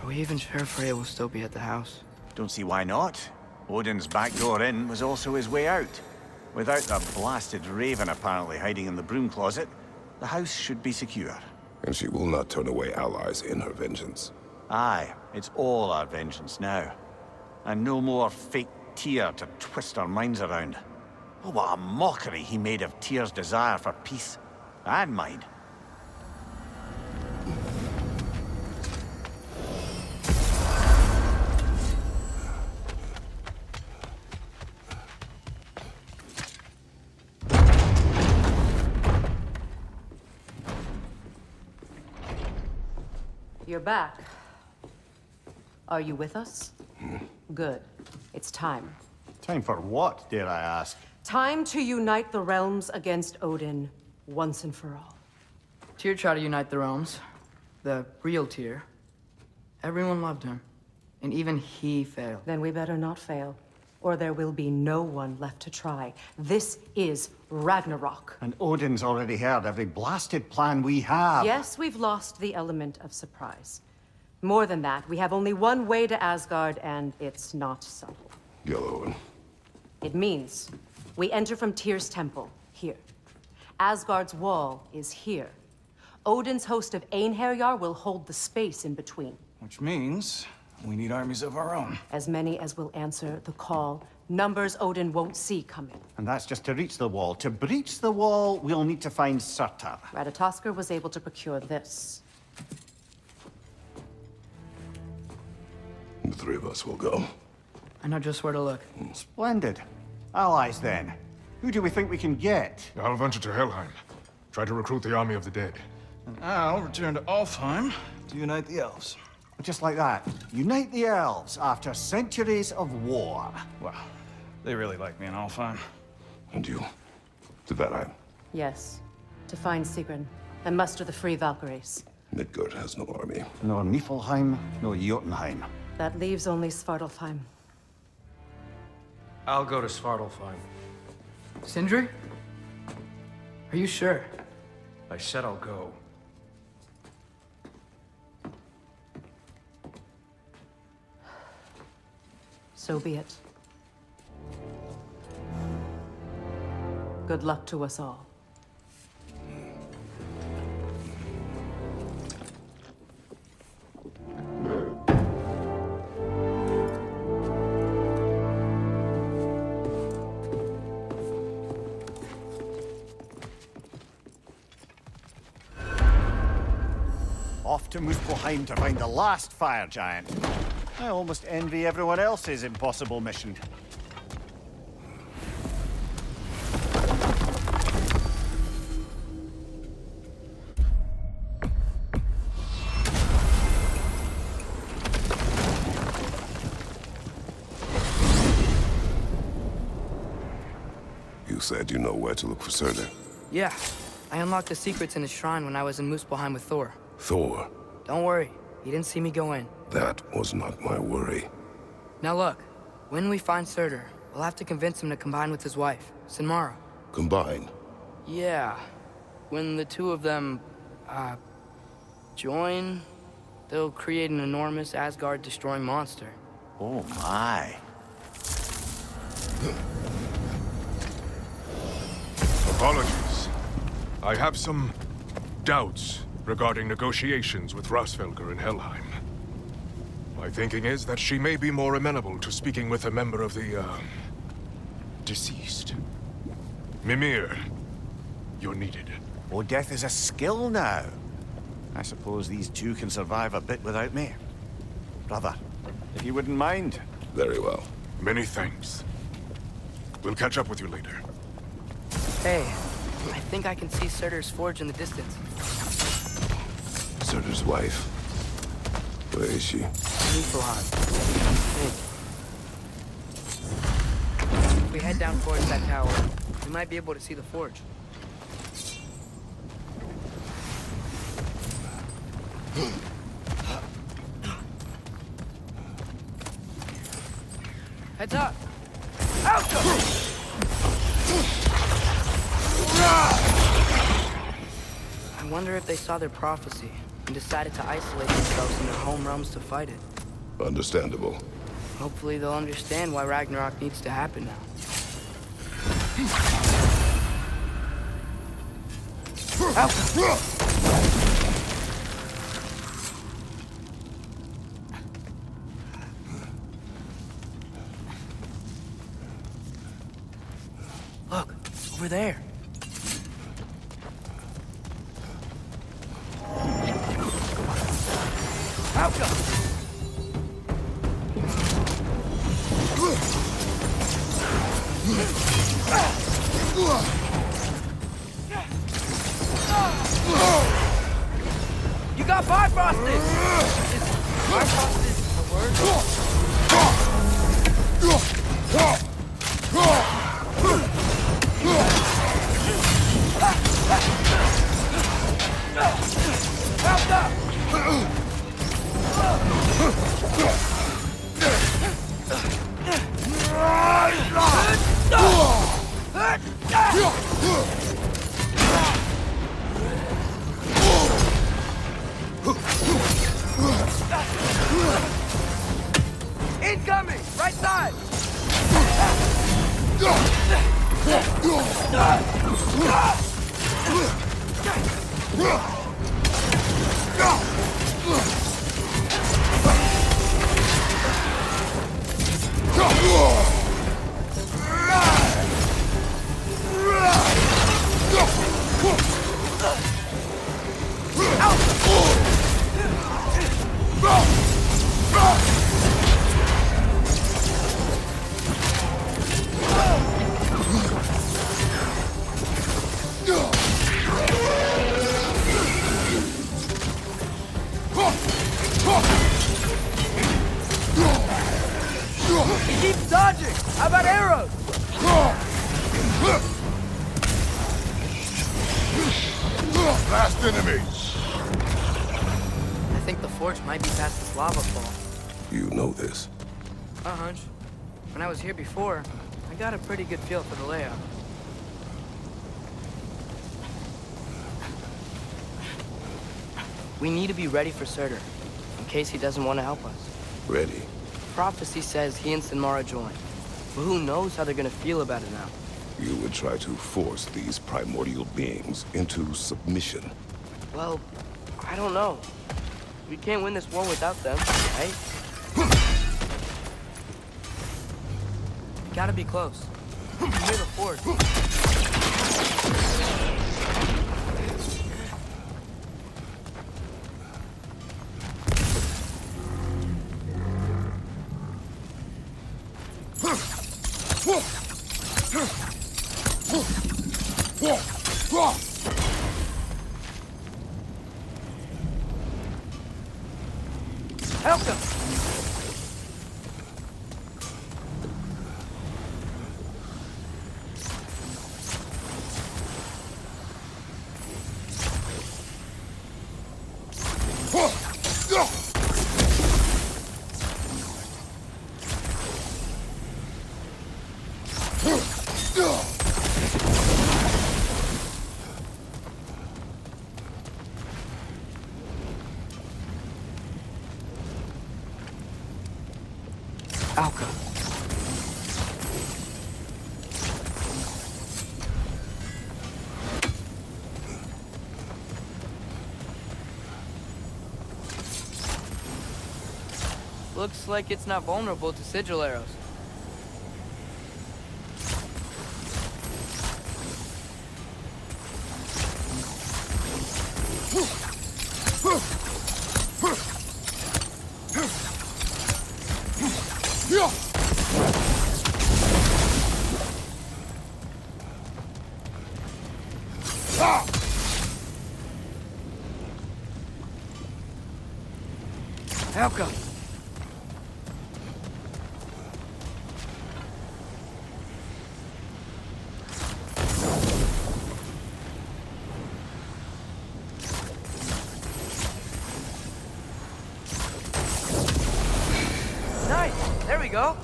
we even sure Freya will still be at the house? Don't see why not. Odin's back door in was also his way out. Without the blasted raven apparently hiding in the broom closet, the house should be secure. And she will not turn away allies in her vengeance. Aye, it's all our vengeance now. And no more fake Tyr to twist our minds around. Oh, what a mockery he made of Tyr's desire for peace. And mine. You're back. Are you with us? Good. It's time. Time for what, dare I ask? Time to unite the realms against Odin, once and for all. Tyr tried to unite the realms. The real Tyr. Everyone loved him. And even he failed. Then we better not fail, or there will be no one left to try. This is Ragnarok. And Odin's already heard every blasted plan we have. Yes, we've lost the element of surprise. More than that, we have only one way to Asgard, and it's not subtle. Yellow. It means we enter from Tyr's temple, here. Asgard's wall is here. Odin's host of Einherjar will hold the space in between. Which means we need armies of our own. As many as will answer the call, numbers Odin won't see coming. And that's just to reach the wall. To breach the wall, we'll need to find Surtr'u. Ratatoskr was able to procure this. The three of us will go. I know just where to look. Splendid. Allies, then. Who do we think we can get? I'll venture to Helheim. Try to recruit the army of the dead. And I'll return to Alfheim to unite the elves. Just like that. Unite the elves after centuries of war. Well, they really like me in Alfheim. And you? To Valheim. Yes, to find Sigrun and muster the free Valkyries. Midgard has no army. Nor Niflheim, nor Jotunheim. That leaves only Svartalfheim. I'll go to Svartalfheim. Sindri? Are you sure? I said I'll go. So be it. Good luck to us all. Off to Muspelheim to find the last fire giant. I almost envy everyone else's impossible mission. You said you know where to look for Surtr'u. Yeah. I unlocked the secrets in his shrine when I was in Muspelheim with Thor. Thor. Don't worry. He didn't see me go in. That was not my worry. Now look. When we find Surtr'u, we'll have to convince him to combine with his wife, Sinmara. Combine. Yeah. When the two of them, join, they'll create an enormous Asgard-destroying monster. Oh my. Apologies. I have some doubts regarding negotiations with Rasvelger in Helheim. My thinking is that she may be more amenable to speaking with a member of the, deceased. Mimir, you're needed. Oh, death is a skill now. I suppose these two can survive a bit without me. Brother, if you wouldn't mind. Very well. Many thanks. We'll catch up with you later. Hey, I think I can see Surtr'u's forge in the distance. Surtr'u's wife. Where is she? Niflheim. If we head down towards that tower, we might be able to see the forge. Heads up! I wonder if they saw their prophecy. and decided to isolate themselves in their home realms to fight it. Understandable. Hopefully they'll understand why Ragnarok needs to happen now. Look, over there. You got bifrosted! Is bifrosted a word? Incoming! Right side! Keep dodging! How about arrows? Last enemy! I think the forge might be past this lava fall. You know this. A hunch. When I was here before, I got a pretty good feel for the layout. We need to be ready for Surtr'u, in case he doesn't want to help us. Ready. Prophecy says he and Sinmara join, but who knows how they're gonna feel about it now. You would try to force these primordial beings into submission. Well, I don't know. We can't win this war without them, right? Gotta be close. Near the forge. Help them! Alka. Looks like it's not vulnerable to sigil arrows. Alka. Nice. There we go.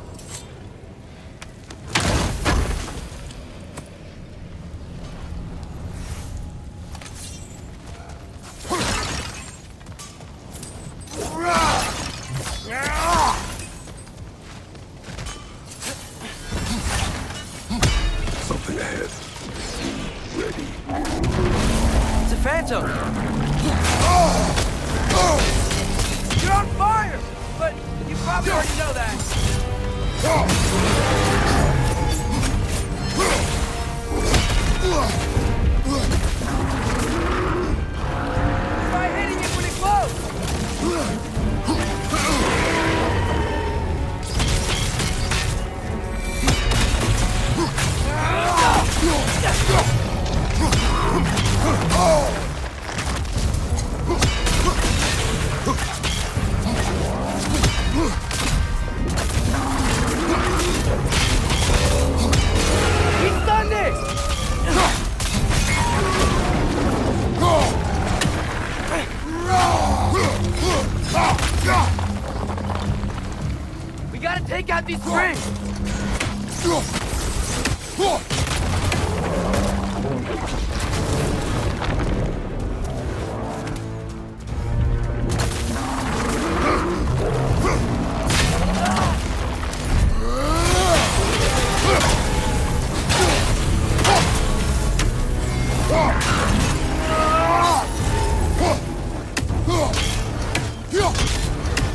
Take out these springs!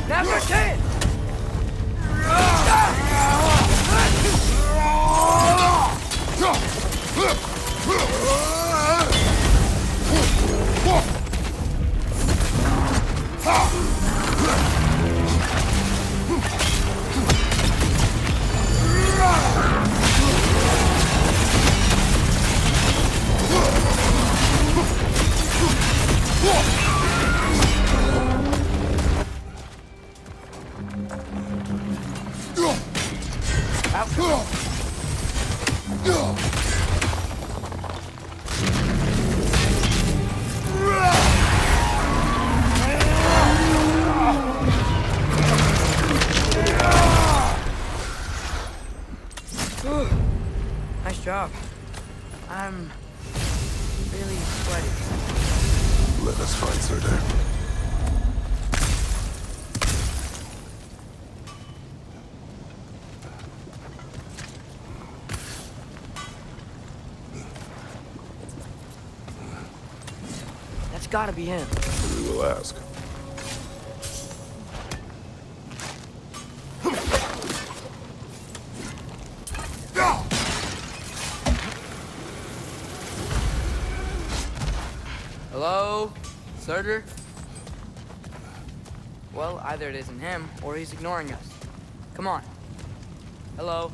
Now you're dead! Nice job. I'm really sweaty. Let us find Surtr'u. That's gotta be him. We will ask. Hello? Surtr'u? Well, either it isn't him, or he's ignoring us. Come on. Hello?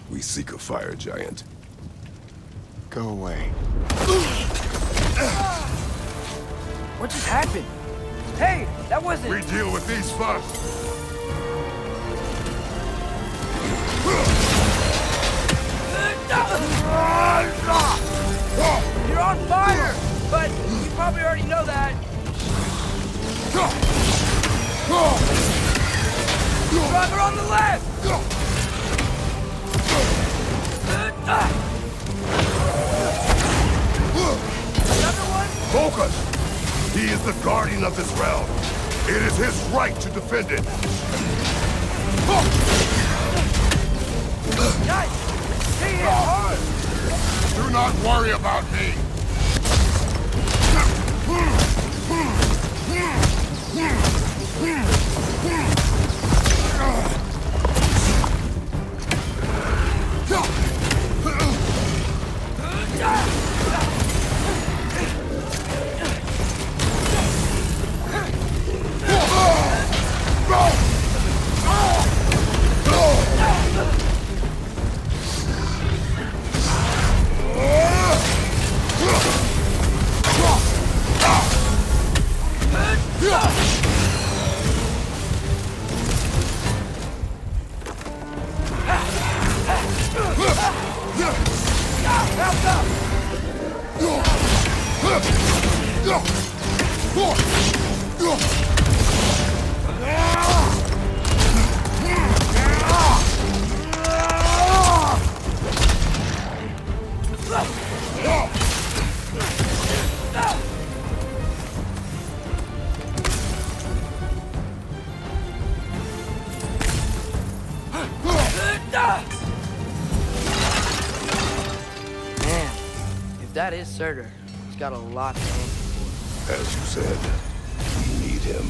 We seek a fire giant. Go away. What just happened? Hey, that wasn't... We deal with these first. You're on fire! But you probably already know that. Driver on the left! Another one? Focus! He is the guardian of this realm. It is his right to defend it. Guys, stay here hard! Do not worry about me. Man, if that is Surtr'u, he's got a lot to answer for. As you said, we need him.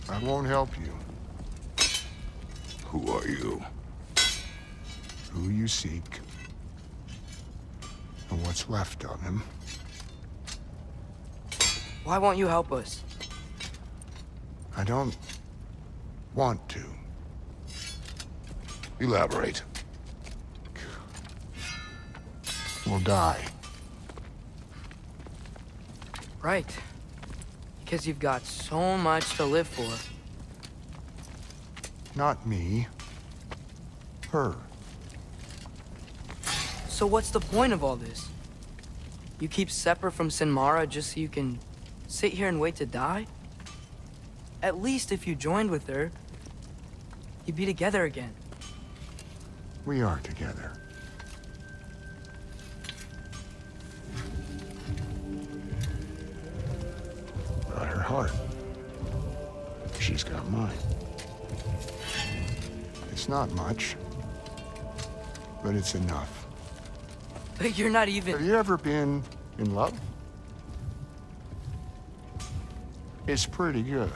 I won't help you. Who are you? Who you seek, and what's left of him. Why won't you help us? I don't want to. Elaborate. We'll die. Right. Because you've got so much to live for. Not me. her. So what's the point of all this? You keep separate from Sinmara just so you can sit here and wait to die? At least if you joined with her, you'd be together again. We are together. Got her heart. She's got mine. It's not much, but it's enough. But you're not even... Have you ever been in love? It's pretty good.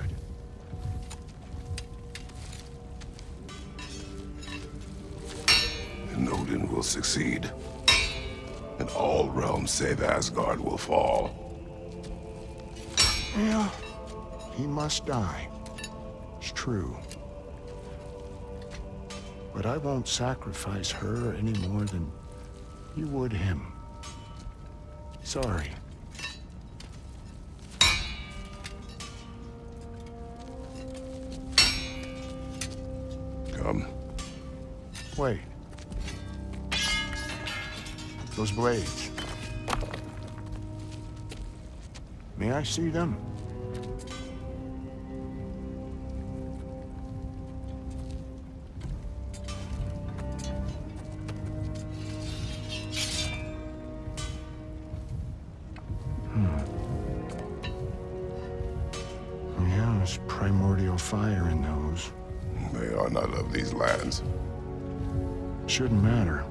And Odin will succeed. And all realms save Asgard will fall. Yeah, he must die. It's true. But I won't sacrifice her any more than you would him. Sorry. Come. Wait. Those blades. May I see them? Yeah, there's primordial fire in those. They are not of these lands. Shouldn't matter.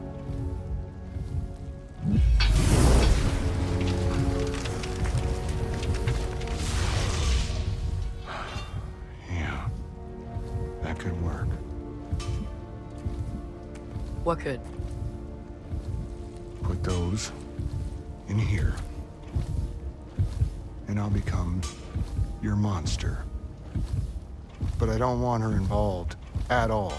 Yeah, that could work. What could? Put those in here. And I'll become your monster. But I don't want her involved at all.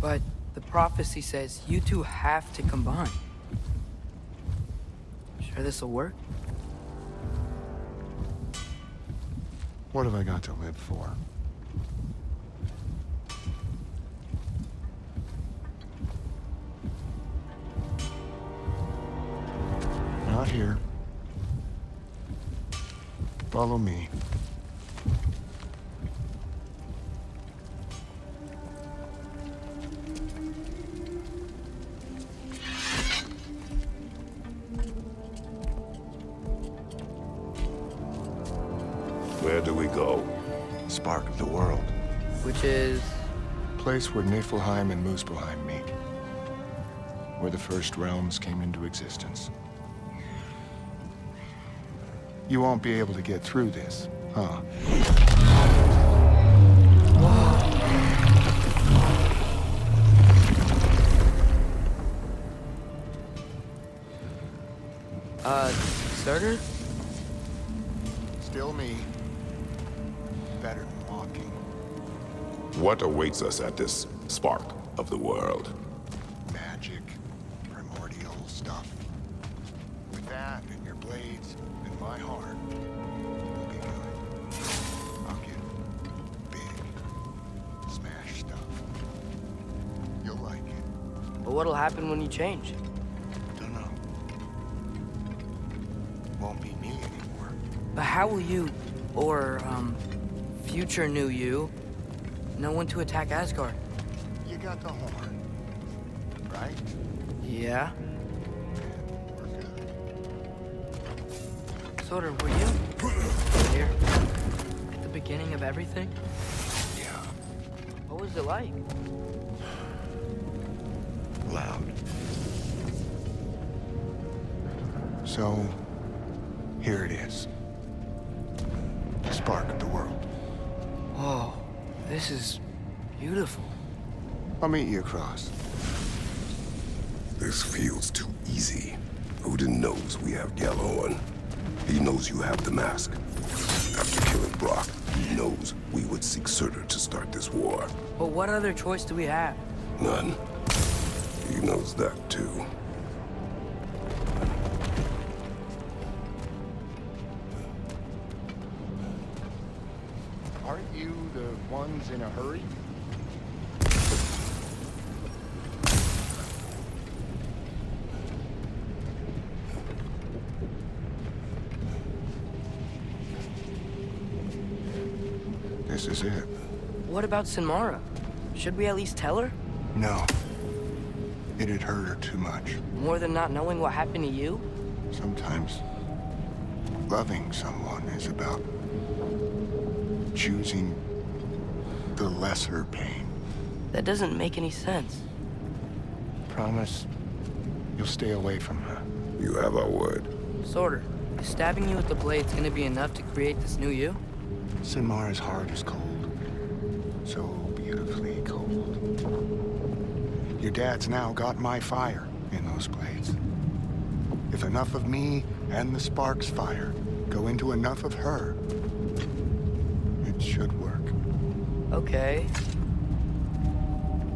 But the prophecy says you two have to combine. Sure this'll work? What have I got to live for? Not here. Follow me. Where do we go? Spark of the world. Which is... Place where Niflheim and Muspelheim meet. Where the first realms came into existence. You won't be able to get through this, huh? Surtr'u? Still me. Better than walking. What awaits us at this spark of the world? Magic. Primordial stuff. With that and your blades and my heart, we'll be good. I'll get big. Smash stuff. You'll like it. But what'll happen when you change? Don't know. Won't be me anymore. But how will you, or, future new you, know when to attack Asgard? You got the horn, right? Yeah? We're good. Surtr'u, were you here at the beginning of everything? Yeah. What was it like? Loud. So, here it is. The spark of the world. Whoa, this is beautiful. I'll meet you across. This feels too easy. Odin knows we have Gjallarhorn. He knows you have the mask. After killing Brock, he knows we would seek Surtr'u to start this war. But what other choice do we have? None. He knows that too. Aren't you the ones in a hurry? This is it. What about Sinmara? Should we at least tell her? No. It'd hurt her too much. More than not knowing what happened to you? Sometimes loving someone is about choosing the lesser pain. That doesn't make any sense. Promise you'll stay away from her. You have our word. Surtr'u, is stabbing you with the blade's gonna be enough to create this new you? Sinmara's heart is cold. So beautifully cold. Your dad's now got my fire in those blades. If enough of me and the spark's fire go into enough of her, it should work. Okay.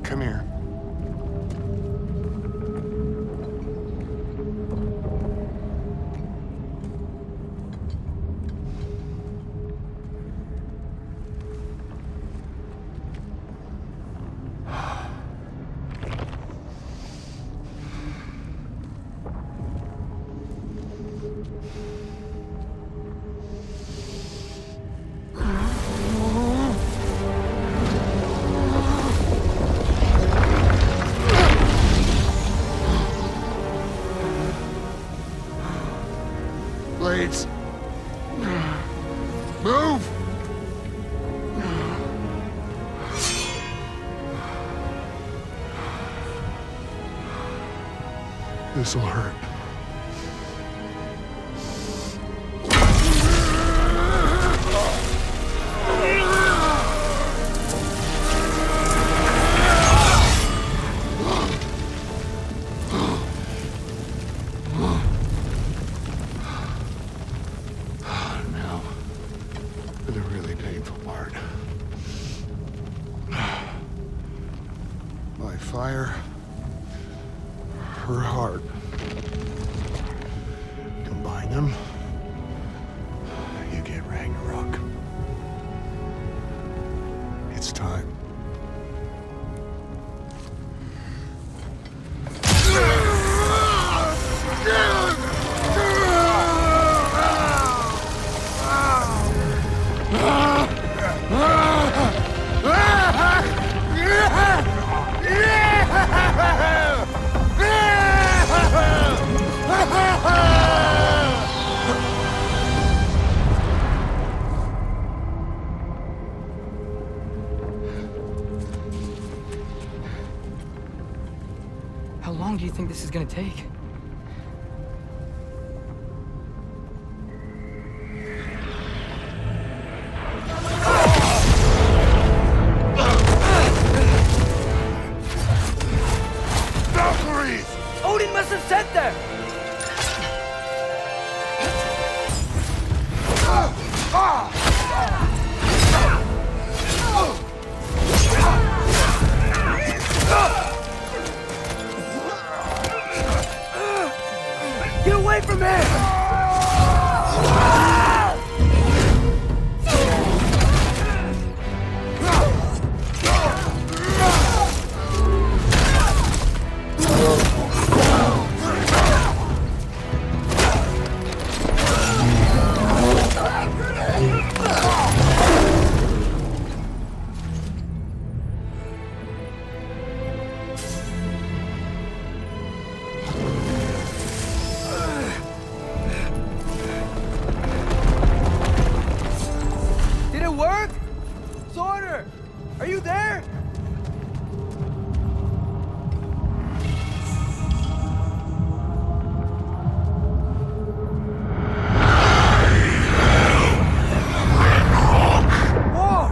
Come here. Blades. Move! This'll hurt. Now, for the really painful part. My fire, her heart. Combine them, you get Ragnarok. It's time. How long do you think this is gonna take? Valkyries! Odin must have sent them! Get away from him! Did it work? Surtr'u, are you there? Whoa!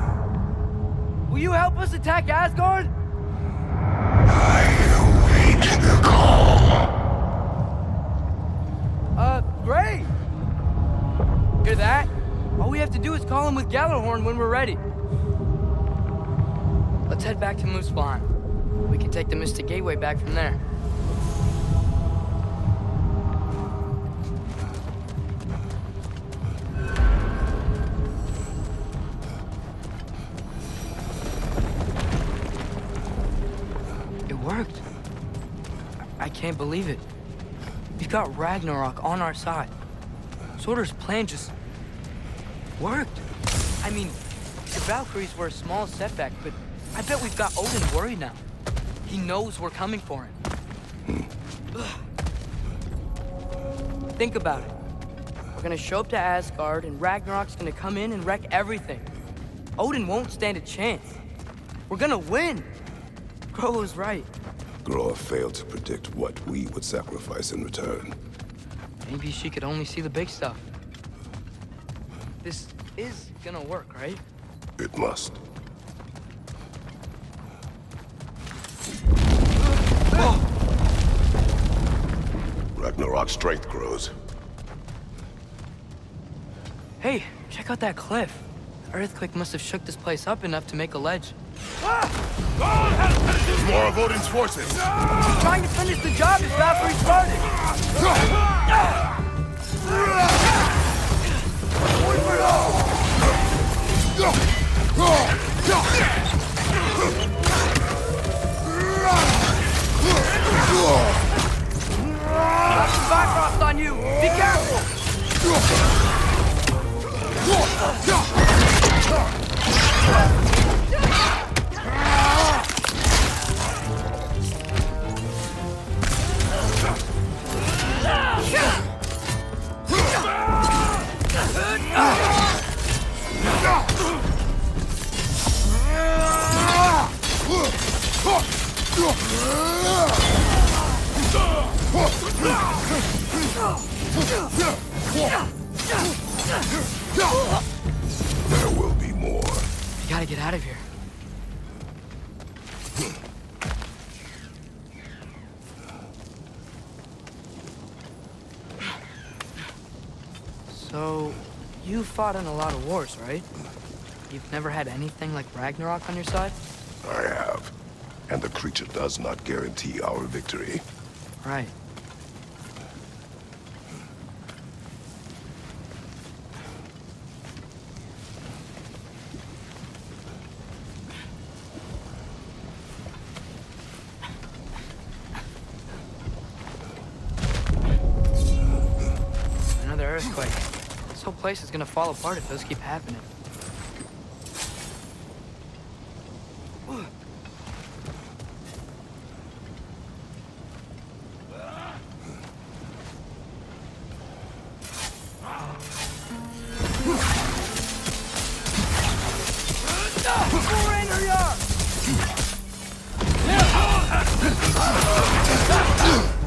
Will you help us attack Asgard? Great! Hear that? All we have to do is call him with Gjallarhorn when we're ready. Let's head back to Muspelheim. We can take the Mystic Gateway back from there. It worked. I can't believe it. We've got Ragnarok on our side. Surtr'u's plan just worked. I mean, The Valkyries were a small setback, but I bet we've got Odin worried now. He knows we're coming for him. Think about it. We're gonna show up to Asgard, and Ragnarok's gonna come in and wreck everything. Odin won't stand a chance. We're gonna win. Groa was right. Groa failed to predict what we would sacrifice in return. Maybe she could only see the big stuff. This is gonna work, right? It must. Ragnarok's strength grows. Hey, check out that cliff. The earthquake must have shook this place up enough to make a ledge. More of Odin's forces! He's trying to finish the job his Valkyrie started! Got some Bifrost on you! Be careful! There will be more. We gotta get out of here. So, you fought in a lot of wars, right? You've never had anything like Ragnarok on your side? I have. And the creature does not guarantee our victory. Right. Another earthquake. This whole place is gonna fall apart if those keep happening.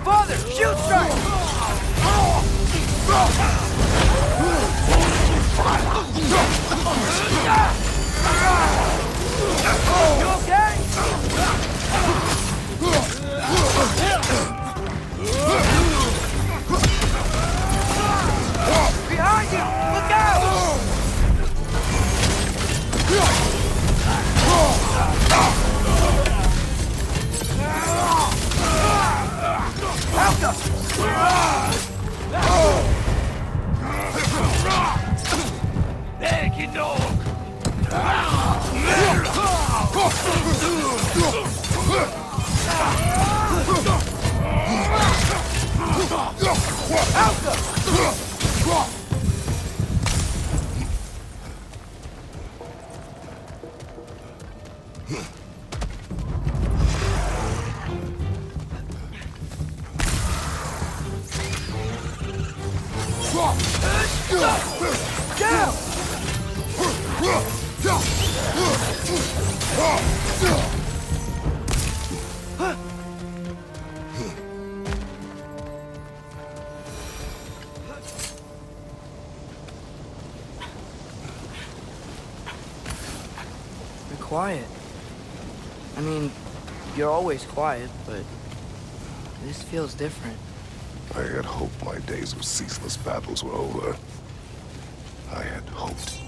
Father, shoot strike! You okay? Behind you! Look out! Help us! Down! You're quiet. I mean, you're always quiet, but this feels different. I had hoped my days of ceaseless battles were over. I had hoped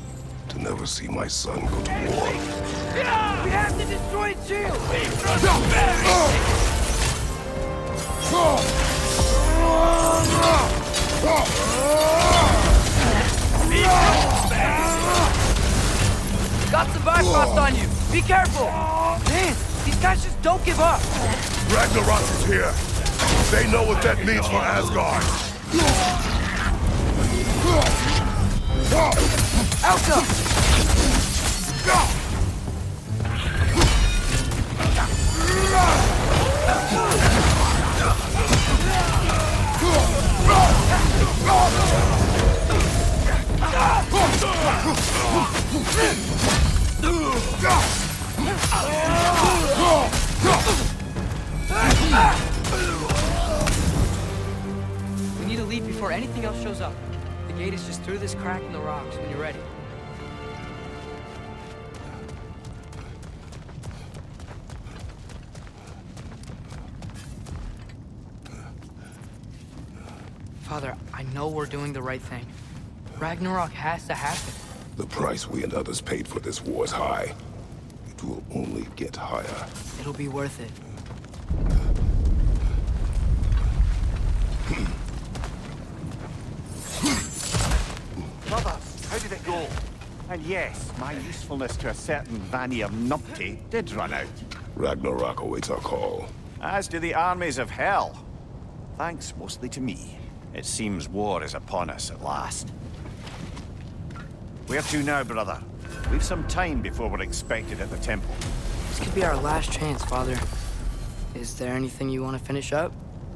to never see my son go to war. We have to destroy its shield! Got some Bifrost on you! Be careful! Man, these guys just don't give up! Ragnarok is here! They know what that means for Asgard! Elsa! window's up. The gate is just through this crack in the rocks when you're ready. Father, I know we're doing the right thing. Ragnarok has to happen. The price we and others paid for this war is high. It will only get higher. It'll be worth it. Brother, how did it go? And yes, my usefulness to a certain Vanir numpty did run out. Ragnarok awaits our call. As do the armies of hell. Thanks mostly to me. It seems war is upon us at last. Where to now, brother? We've some time before we're expected at the temple. This could be our last chance, Father. Is there anything you want to finish up?